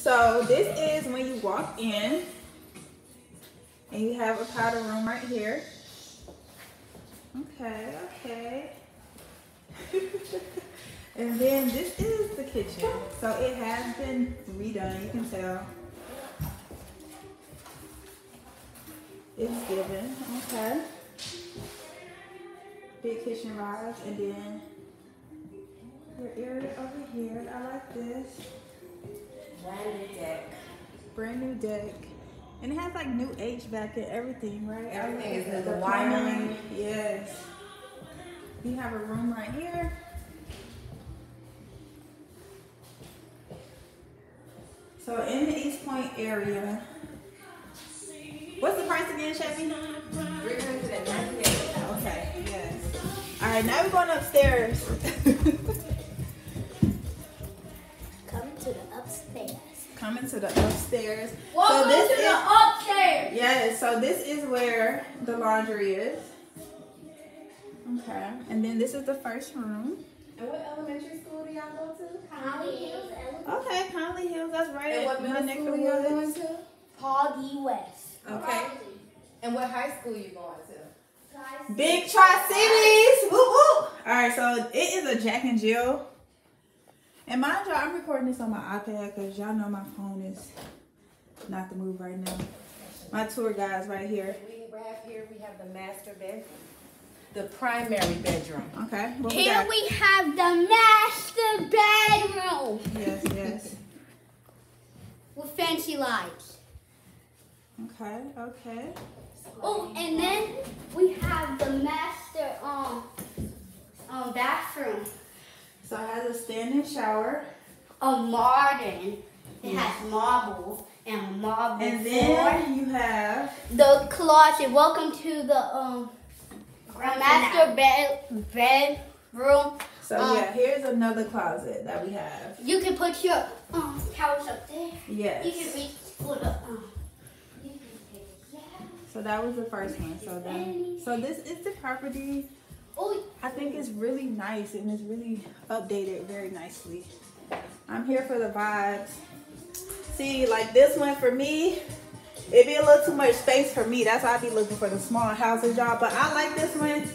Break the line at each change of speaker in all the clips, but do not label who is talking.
So this is when you walk in, and you have a powder room right here. Okay. And then this is the kitchen. So it has been redone, you can tell. It's given, okay. Big kitchen rise, and then your area over here. I like this. Brand new deck. And it has like new HVAC and everything, right?
Everything is the wiring.
Yes. You have a room right here. So in the East Point area, what's the price again, Chevy?
$398.
Okay, yes. All right, now we're going upstairs. Coming to the upstairs.
Welcome to the upstairs.
Yes, so this is where the laundry is. Okay, and then this is the first room.
And what elementary school do y'all go to?
Conley Hills.
Okay, Conley Hills, that's right.
And what middle school you going to?
Paul D. West.
Okay. And what high school you going to?
Big Tri-Cities. Woo woo. All right, so it is a Jack and Jill. And mind you, I'm recording this on my iPad because y'all know my phone is not the move right now. My tour guide's right here.
We have the master bedroom. The primary bedroom.
Okay.
Here we have the master bedroom.
Yes.
With fancy lights.
Okay.
Oh, and then we have the master bathroom.
So it has a standing shower.
Modern. It has marble and marble
And
floor.
then you have
The closet. Welcome to the master bedroom.
So yeah, here's another closet that we have.
You can put your towels up there.
Yes.
You can reach for the you can take it.
So that was the first one. So this is the property.
Oh,
I think it's really nice and it's really updated very nicely. I'm here for the vibes. See, like this one for me, it'd be a little too much space for me. That's why I be looking for the small houses, y'all. But I like this one.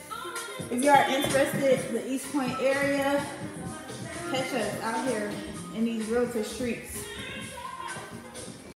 If you are interested in the East Point area, catch us out here in these realtor streets.